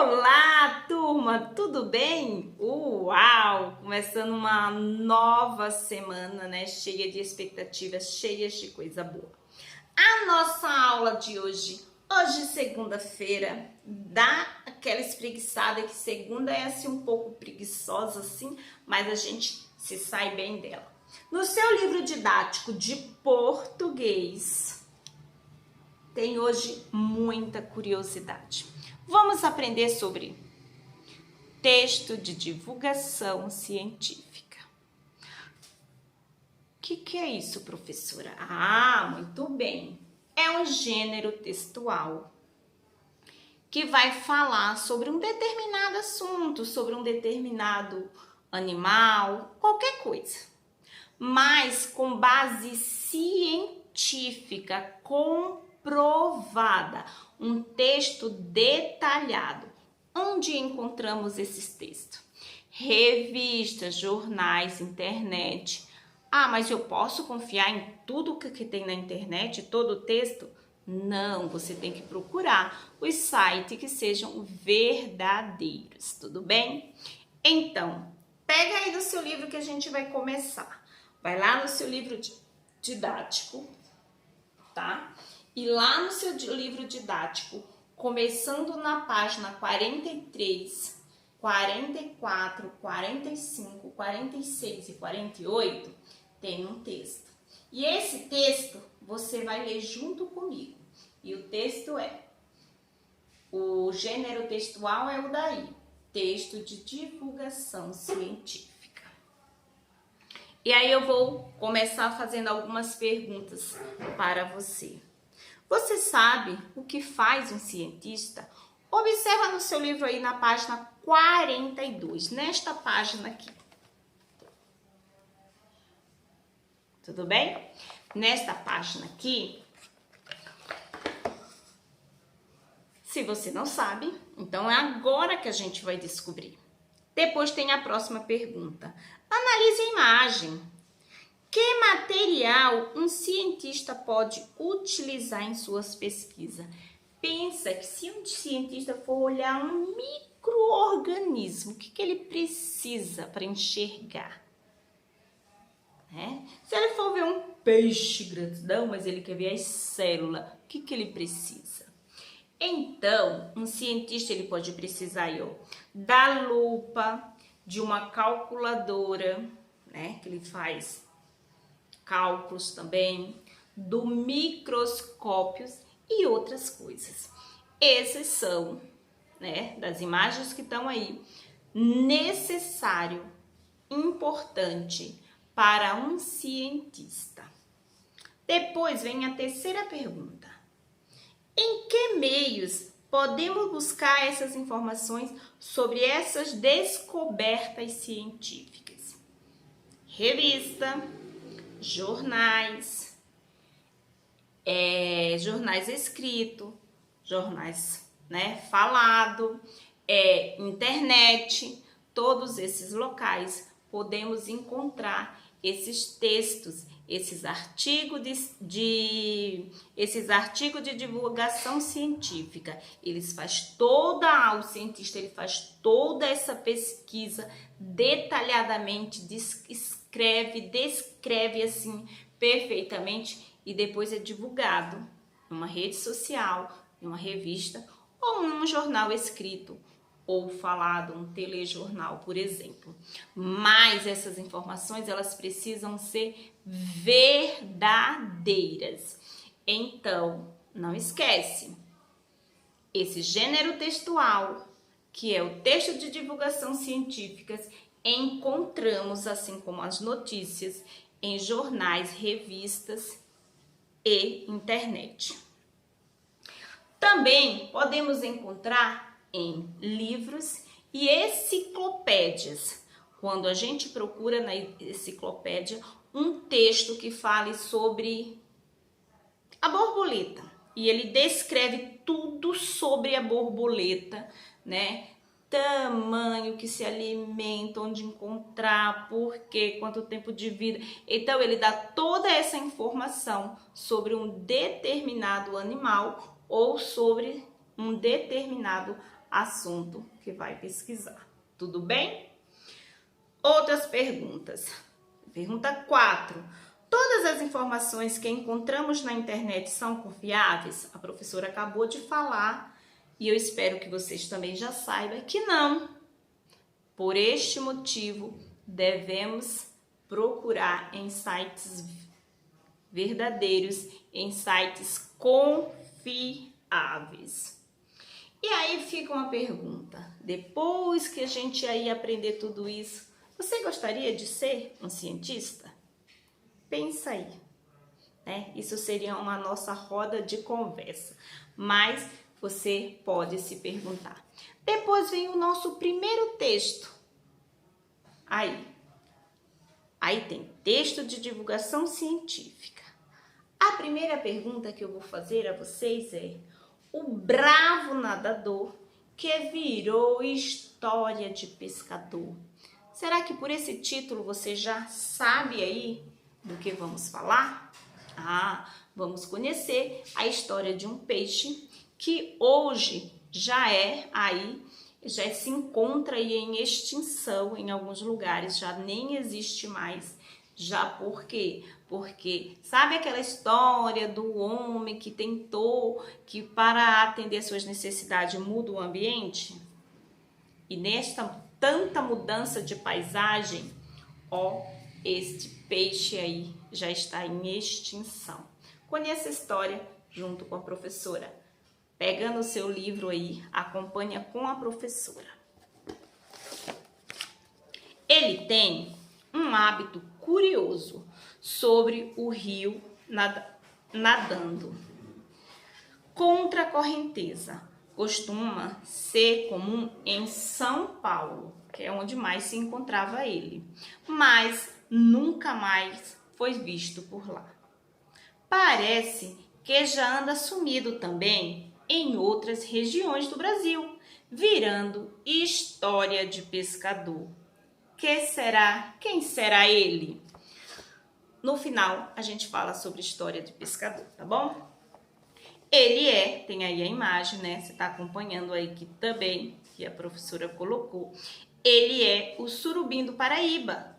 Olá, turma, tudo bem? Uau! Começando uma nova semana, né? Cheia de expectativas, cheias de coisa boa. A nossa aula de hoje, segunda-feira, dá aquela espreguiçada que segunda é assim um pouco preguiçosa assim, mas a gente se sai bem dela. No seu livro didático de português, tem hoje muita curiosidade. Vamos aprender sobre texto de divulgação científica. O que é isso, professora? Ah, muito bem. É um gênero textual que vai falar sobre um determinado assunto, sobre um determinado animal, qualquer coisa, mas com base científica, comprovada, um texto detalhado. Onde encontramos esses textos? Revistas, jornais, internet. Ah, mas eu posso confiar em tudo que tem na internet, todo o texto? Não, você tem que procurar os sites que sejam verdadeiros, tudo bem? Então, pega aí do seu livro que a gente vai começar. Vai lá no seu livro didático, tá? E lá no seu livro didático, começando na página 43, 44, 45, 46 e 48, tem um texto. E esse texto você vai ler junto comigo. E o texto o gênero textual é o daí, texto de divulgação científica. E aí eu vou começar fazendo algumas perguntas para você. Você sabe o que faz um cientista? Observa no seu livro aí na página 42, nesta página aqui. Tudo bem? Nesta página aqui, se você não sabe, então é agora que a gente vai descobrir. Depois tem a próxima pergunta. Analise a imagem. Que material um cientista pode utilizar em suas pesquisas? Pensa que se um cientista for olhar um micro-organismo, o que ele precisa para enxergar? Se ele for ver um peixe grandão, mas ele quer ver as células, o que ele precisa? Então, um cientista ele pode precisar aí, da lupa, de uma calculadora, que ele faz cálculos também, do microscópios e outras coisas. Esses são, das imagens que estão aí, necessário, importante para um cientista. Depois vem a terceira pergunta. Em que meios podemos buscar essas informações sobre essas descobertas científicas? Revista, jornais, jornais escritos, jornais falado, internet, todos esses locais podemos encontrar esses textos, esses artigos de divulgação científica. O cientista ele faz toda essa pesquisa detalhadamente, descreve assim perfeitamente e depois é divulgado numa rede social, em uma revista ou num jornal escrito ou falado, um telejornal, por exemplo. Mas essas informações, elas precisam ser verdadeiras. Então, não esquece, esse gênero textual, que é o texto de divulgação científicas, encontramos, assim como as notícias, em jornais, revistas e internet. Também podemos encontrar em livros e enciclopédias. Quando a gente procura na enciclopédia um texto que fale sobre a borboleta e ele descreve tudo sobre a borboleta, tamanho que se alimenta, onde encontrar, por quê, quanto tempo de vida. Então ele dá toda essa informação sobre um determinado animal ou sobre um determinado assunto que vai pesquisar. Tudo bem? Outras perguntas. Pergunta 4. Todas as informações que encontramos na internet são confiáveis? A professora acabou de falar e eu espero que vocês também já saibam que não. Por este motivo, devemos procurar em sites verdadeiros, em sites confiáveis. E aí fica uma pergunta, depois que a gente aí aprender tudo isso, você gostaria de ser um cientista? Pensa aí, né? Isso seria uma nossa roda de conversa, mas você pode se perguntar. Depois vem o nosso primeiro texto. Aí tem texto de divulgação científica. A primeira pergunta que eu vou fazer a vocês é: o bravo nadador que virou história de pescador. Será que por esse título você já sabe aí do que vamos falar? Vamos conhecer a história de um peixe que hoje já se encontra aí em extinção em alguns lugares, já nem existe mais. Já por quê? Porque sabe aquela história do homem que tentou que para atender suas necessidades muda o ambiente? E nesta tanta mudança de paisagem, este peixe aí já está em extinção. Conheça a história junto com a professora. Pega no seu livro aí, acompanha com a professora. Ele tem um hábito curioso sobre o rio nadando. Contra a correnteza. Costuma ser comum em São Paulo, que é onde mais se encontrava ele, mas nunca mais foi visto por lá. Parece que já anda sumido também em outras regiões do Brasil, virando história de pescador. Quem será ele? No final, a gente fala sobre história de pescador, tá bom? Ele tem aí a imagem, né? Você tá acompanhando aí que a professora colocou. Ele é o surubim do Paraíba.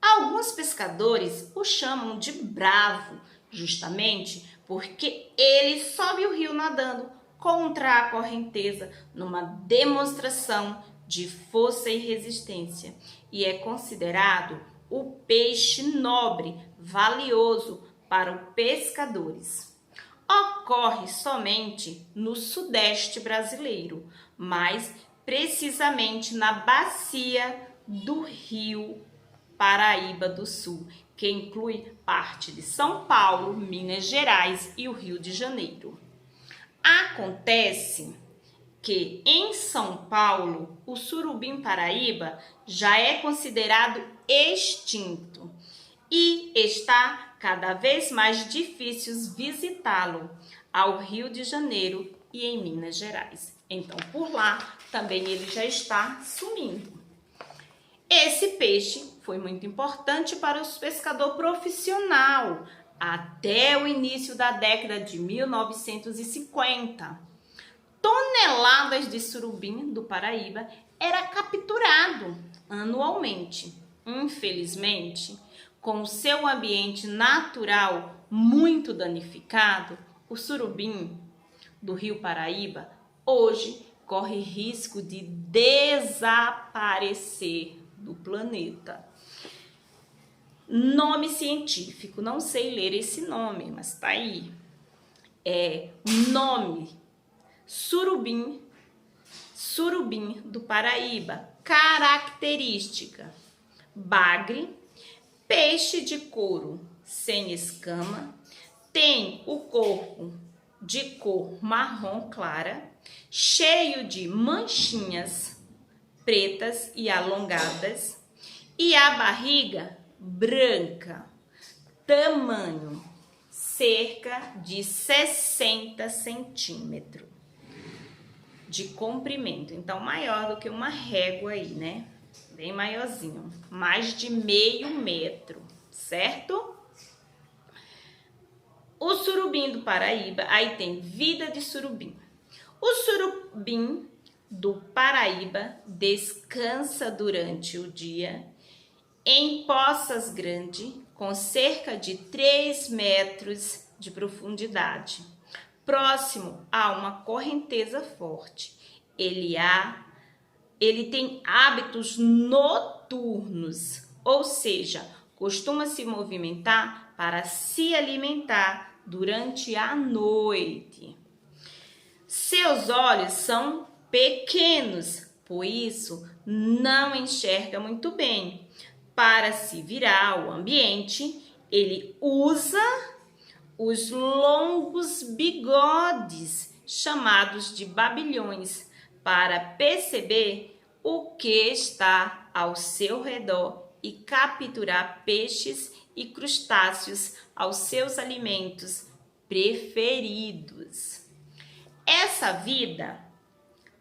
Alguns pescadores o chamam de bravo, justamente porque ele sobe o rio nadando contra a correnteza numa demonstração de força e resistência e é considerado o peixe nobre, valioso para os pescadores. Ocorre somente no sudeste brasileiro, mais precisamente na bacia do Rio Paraíba do Sul, que inclui parte de São Paulo, Minas Gerais e o Rio de Janeiro. Acontece que em São Paulo o surubim paraíba já é considerado extinto e está cada vez mais difícil visitá-lo ao Rio de Janeiro e em Minas Gerais. Então, por lá também ele já está sumindo. Esse peixe foi muito importante para os pescadores profissionais até o início da década de 1950. Toneladas de surubim do Paraíba era capturado anualmente. Infelizmente, com o seu ambiente natural muito danificado, o surubim do Rio Paraíba hoje corre risco de desaparecer do planeta. Nome científico, não sei ler esse nome, mas tá aí. Nome surubim do Paraíba. Característica: bagre, peixe de couro sem escama, tem o corpo de cor marrom clara, cheio de manchinhas pretas e alongadas, e a barriga branca, tamanho cerca de 60 centímetros de comprimento, então maior do que uma régua aí, né? Bem maiorzinho, mais de meio metro, certo? O surubim do Paraíba, aí tem vida de surubim. O surubim do Paraíba descansa durante o dia em Poças Grande, com cerca de 3 metros de profundidade, próximo a uma correnteza forte. Ele tem hábitos noturnos, ou seja, costuma se movimentar para se alimentar durante a noite. Seus olhos são pequenos, por isso não enxerga muito bem. Para se virar ao ambiente, ele usa os longos bigodes, chamados de babilhões, para perceber o que está ao seu redor e capturar peixes e crustáceos aos seus alimentos preferidos. Essa vida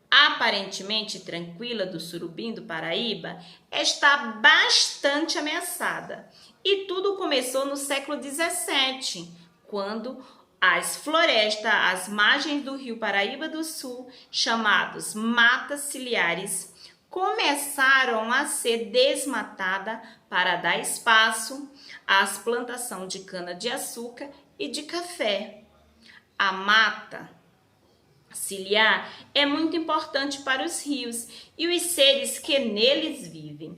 aparentemente tranquila do surubim do Paraíba está bastante ameaçada. E tudo começou no século XVII, quando as florestas às margens do rio Paraíba do Sul, chamados matas ciliares, começaram a ser desmatadas para dar espaço às plantações de cana-de-açúcar e de café. A mata ciliar é muito importante para os rios e os seres que neles vivem,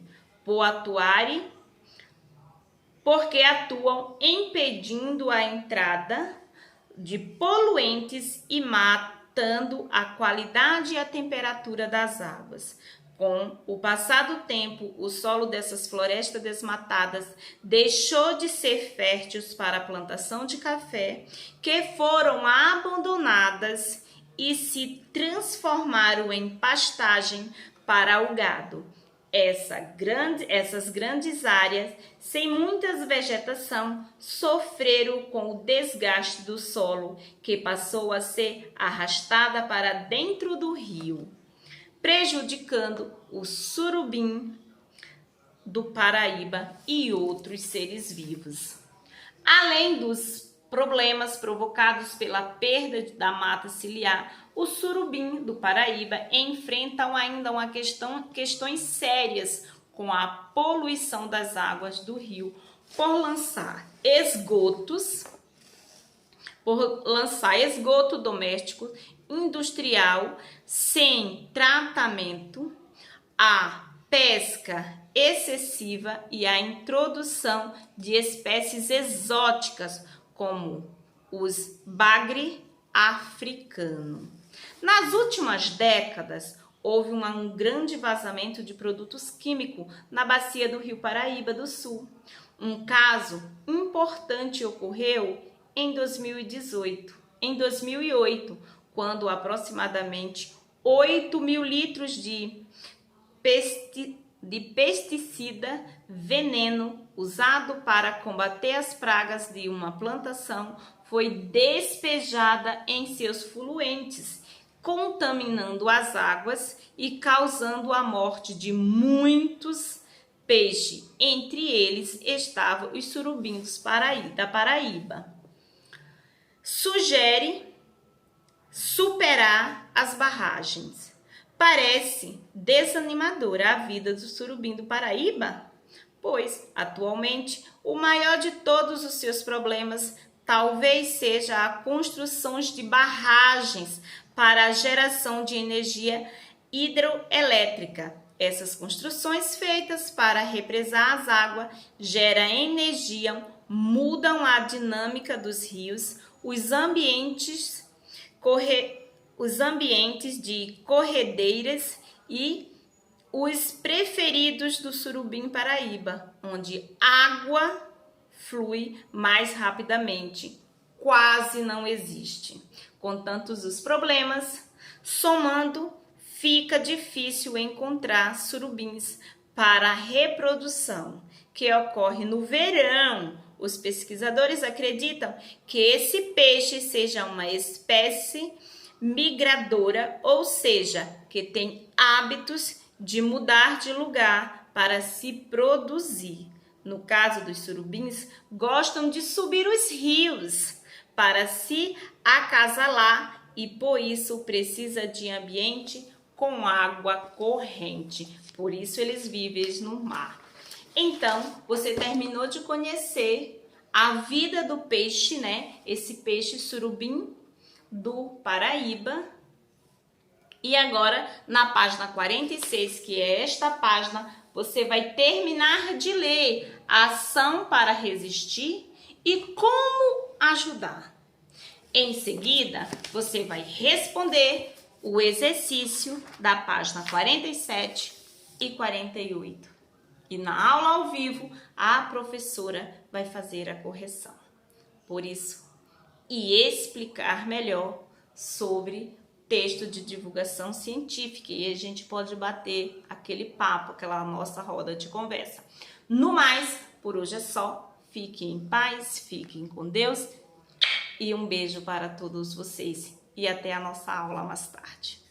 porque atuam impedindo a entrada de poluentes e matando a qualidade e a temperatura das águas. Com o passar do tempo, o solo dessas florestas desmatadas deixou de ser férteis para a plantação de café, que foram abandonadas e se transformaram em pastagem para o gado. Essas grandes áreas, sem muita vegetação, sofreram com o desgaste do solo, que passou a ser arrastada para dentro do rio, prejudicando o surubim do Paraíba e outros seres vivos. Além dos problemas provocados pela perda da mata ciliar, o surubim do Paraíba enfrentam ainda questões sérias com a poluição das águas do rio por lançar esgoto doméstico industrial sem tratamento, a pesca excessiva e a introdução de espécies exóticas como os bagre africano. Nas últimas décadas, houve um grande vazamento de produtos químicos na bacia do rio Paraíba do Sul. Um caso importante ocorreu em 2008, quando aproximadamente 8.000 litros de pesticida veneno usado para combater as pragas de uma plantação foi despejada em seus fluentes, contaminando as águas e causando a morte de muitos peixes. Entre eles estavam os surubins da Paraíba. Sugere superar as barragens. Parece desanimadora a vida do surubim do Paraíba, pois, atualmente, o maior de todos os seus problemas talvez seja a construção de barragens para a geração de energia hidroelétrica. Essas construções feitas para represar as águas geram energia, mudam a dinâmica dos rios, os ambientes de corredeiras e os preferidos do surubim Paraíba, onde água flui mais rapidamente, quase não existe. Com tantos os problemas, somando, fica difícil encontrar surubins para a reprodução, que ocorre no verão. Os pesquisadores acreditam que esse peixe seja uma espécie migradora, ou seja, que tem hábitos de mudar de lugar para se produzir. No caso dos surubins, gostam de subir os rios para se acasalar e por isso precisa de ambiente com água corrente. Por isso eles vivem no mar. Então, você terminou de conhecer a vida do peixe, né? Esse peixe surubim do Paraíba. E agora, na página 46, que é esta página, você vai terminar de ler a ação para resistir e como ajudar. Em seguida, você vai responder o exercício da página 47 e 48. E na aula ao vivo, a professora vai fazer a correção. Por isso, e explicar melhor sobre texto de divulgação científica. E a gente pode bater aquele papo, aquela nossa roda de conversa. No mais, por hoje é só. Fiquem em paz, fiquem com Deus. E um beijo para todos vocês. E até a nossa aula mais tarde.